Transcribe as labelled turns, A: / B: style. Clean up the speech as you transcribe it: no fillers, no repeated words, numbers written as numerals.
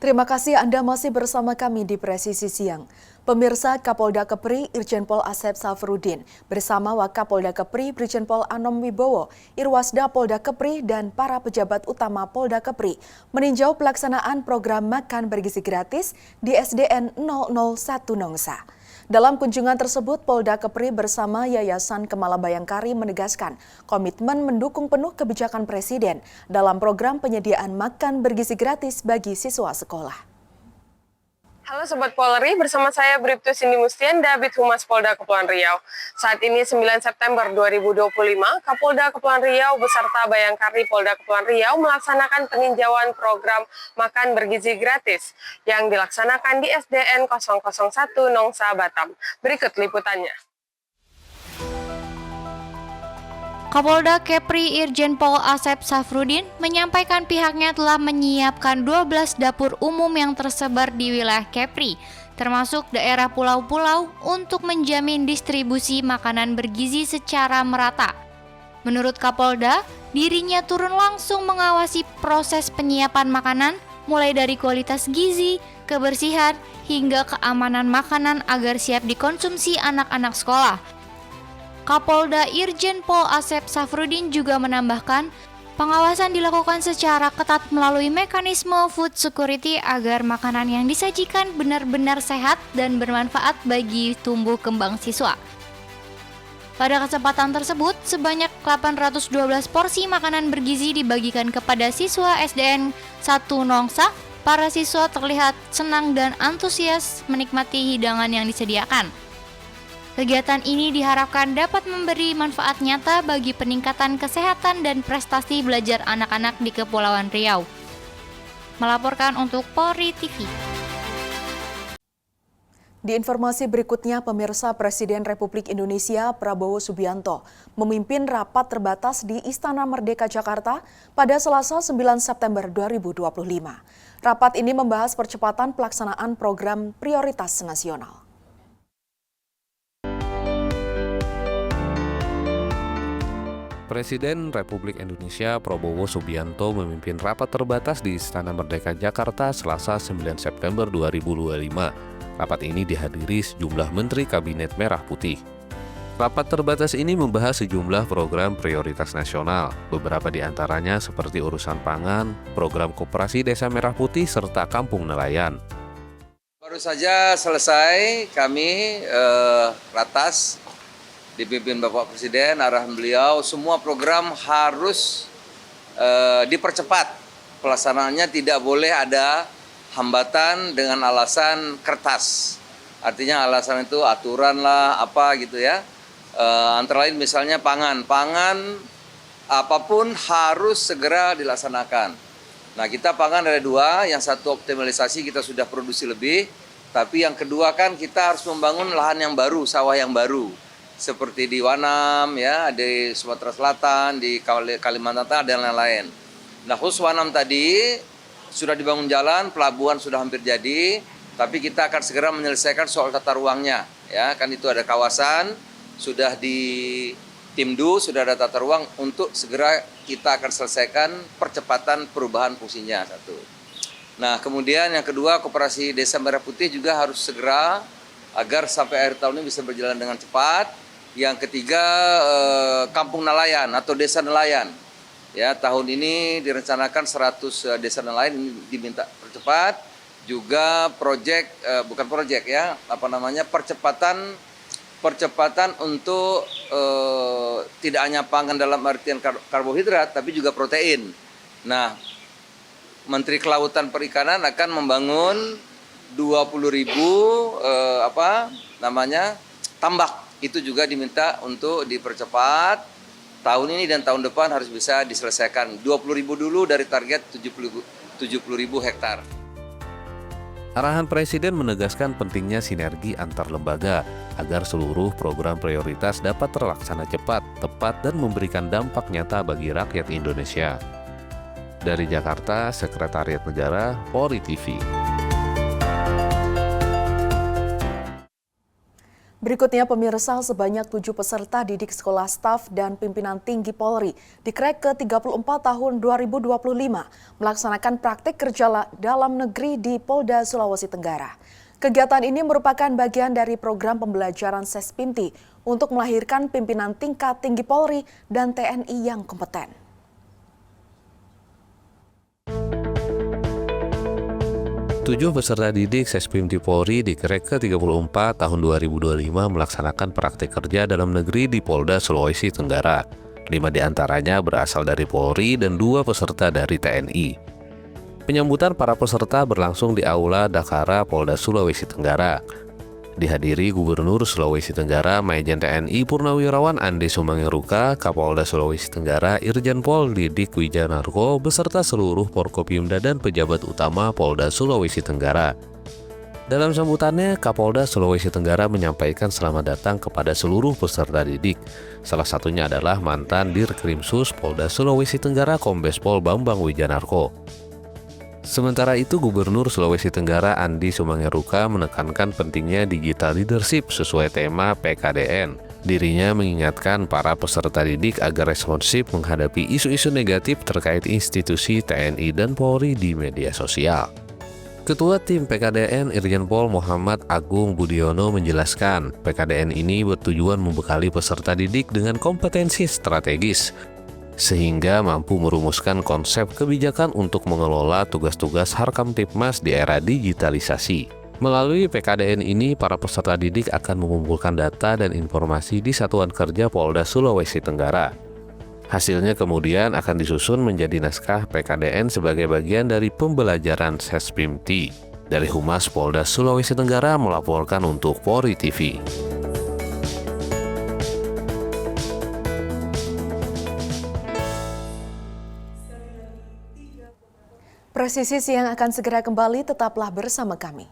A: Terima kasih Anda masih bersama kami di Presisi Siang. Pemirsa, Kapolda Kepri Irjen Pol Asep Safrudin bersama Wakapolda Kepri Brigjen Pol Anom Wibowo, Irwasda Polda Kepri dan para pejabat utama Polda Kepri meninjau pelaksanaan program makan bergizi gratis di SDN 001 Nongsa. Dalam kunjungan tersebut, Polda Kepri bersama Yayasan Kemala Bayangkari menegaskan komitmen mendukung penuh kebijakan Presiden dalam program penyediaan makan bergizi gratis bagi siswa sekolah.
B: Halo Sobat Polri, bersama saya Bribtu Cindy Mustian, Dabit Humas Polda Kepulauan Riau. Saat ini 9 September 2025, Kapolda Kepulauan Riau beserta Bayangkari Polda Kepulauan Riau melaksanakan peninjauan program makan bergizi gratis yang dilaksanakan di SDN 001 Nongsa, Batam. Berikut liputannya.
C: Kapolda Kepri Irjen Pol Asep Safrudin menyampaikan pihaknya telah menyiapkan 12 dapur umum yang tersebar di wilayah Kepri, termasuk daerah pulau-pulau untuk menjamin distribusi makanan bergizi secara merata. Menurut Kapolda, dirinya turun langsung mengawasi proses penyiapan makanan, mulai dari kualitas gizi, kebersihan, hingga keamanan makanan agar siap dikonsumsi anak-anak sekolah. Kapolda Irjen Pol Asep Safrudin juga menambahkan, pengawasan dilakukan secara ketat melalui mekanisme food security agar makanan yang disajikan benar-benar sehat dan bermanfaat bagi tumbuh kembang siswa. Pada kesempatan tersebut, sebanyak 812 porsi makanan bergizi dibagikan kepada siswa SDN 1 Nongsa. Para siswa terlihat senang dan antusias menikmati hidangan yang disediakan. Kegiatan ini diharapkan dapat memberi manfaat nyata bagi peningkatan kesehatan dan prestasi belajar anak-anak di Kepulauan Riau. Melaporkan untuk Polri TV.
A: Di informasi berikutnya, pemirsa, Presiden Republik Indonesia Prabowo Subianto memimpin rapat terbatas di Istana Merdeka Jakarta pada Selasa 9 September 2025. Rapat ini membahas percepatan pelaksanaan program prioritas nasional.
D: Presiden Republik Indonesia Prabowo Subianto memimpin rapat terbatas di Istana Merdeka Jakarta Selasa 9 September 2025. Rapat ini dihadiri sejumlah Menteri Kabinet Merah Putih. Rapat terbatas ini membahas sejumlah program prioritas nasional, beberapa di antaranya seperti urusan pangan, program koperasi Desa Merah Putih, serta Kampung Nelayan.
E: Baru saja selesai kami ratas dipimpin Bapak Presiden, arahan beliau, semua program harus dipercepat. Pelaksanaannya tidak boleh ada hambatan dengan alasan kertas. Artinya alasan itu aturan lah, apa gitu ya. Antara lain misalnya pangan. Pangan apapun harus segera dilaksanakan. Nah, kita pangan ada dua, yang satu optimalisasi kita sudah produksi lebih, tapi yang kedua kan kita harus membangun lahan yang baru, sawah yang baru. Seperti di Wanam, ya, di Sumatera Selatan, di Kalimantan Tengah, dan lain-lain. Nah, khusus Wanam tadi sudah dibangun jalan, pelabuhan sudah hampir jadi, tapi kita akan segera menyelesaikan soal tata ruangnya. Ya, kan itu ada kawasan, sudah di Timdu, sudah ada tata ruang, untuk segera kita akan selesaikan percepatan perubahan fungsinya, satu. Nah, kemudian yang kedua, Koperasi Desa Merah Putih juga harus segera agar sampai akhir tahun ini bisa berjalan dengan cepat. Yang ketiga, Kampung Nelayan atau Desa Nelayan. Ya, tahun ini direncanakan 100 desa nelayan ini diminta percepat. Juga percepatan untuk tidak hanya pangan dalam artian karbohidrat, tapi juga protein. Nah, Menteri Kelautan Perikanan akan membangun 20.000 tambak. Itu juga diminta untuk dipercepat. Tahun ini dan tahun depan harus bisa diselesaikan. 20.000 dulu dari target 70.000 hektar.
D: Arahan Presiden menegaskan pentingnya sinergi antar lembaga agar seluruh program prioritas dapat terlaksana cepat, tepat, dan memberikan dampak nyata bagi rakyat Indonesia. Dari Jakarta, Sekretariat Negara, Polri TV.
A: Berikutnya pemirsa, sebanyak 7 peserta didik sekolah staf dan pimpinan tinggi Polri di Krek ke-34 tahun 2025 melaksanakan praktik kerja dalam negeri di Polda Sulawesi Tenggara. Kegiatan ini merupakan bagian dari program pembelajaran Sespimti untuk melahirkan pimpinan tingkat tinggi Polri dan TNI yang kompeten.
D: Tujuh peserta didik Sespimti Polri di Krek ke-34 tahun 2025 melaksanakan praktik kerja dalam negeri di Polda Sulawesi Tenggara. 5 diantaranya berasal dari Polri dan 2 peserta dari TNI. Penyambutan para peserta berlangsung di Aula Dakara Polda Sulawesi Tenggara. Dihadiri Gubernur Sulawesi Tenggara Majen TNI Purnawirawan Andi Sumangeruka, Kapolda Sulawesi Tenggara Irjen Pol Didik Wijanarko beserta seluruh Forkopimda dan pejabat utama Polda Sulawesi Tenggara. Dalam sambutannya, Kapolda Sulawesi Tenggara menyampaikan selamat datang kepada seluruh peserta didik. Salah satunya adalah mantan Dirkrimsus Polda Sulawesi Tenggara Kombes Pol Bambang Wijanarko. Sementara itu, Gubernur Sulawesi Tenggara Andi Sumangeruka menekankan pentingnya digital leadership sesuai tema PKDN. Dirinya mengingatkan para peserta didik agar responsif menghadapi isu-isu negatif terkait institusi TNI dan Polri di media sosial. Ketua Tim PKDN Irjen Pol Muhammad Agung Budiono menjelaskan, PKDN ini bertujuan membekali peserta didik dengan kompetensi strategis, sehingga mampu merumuskan konsep kebijakan untuk mengelola tugas-tugas Harkamtipmas di era digitalisasi. Melalui PKDN ini, para peserta didik akan mengumpulkan data dan informasi di Satuan Kerja Polda Sulawesi Tenggara. Hasilnya kemudian akan disusun menjadi naskah PKDN sebagai bagian dari pembelajaran Sespimti. Dari Humas Polda Sulawesi Tenggara melaporkan untuk Polri TV.
A: Presisi Siang akan segera kembali, tetaplah bersama kami.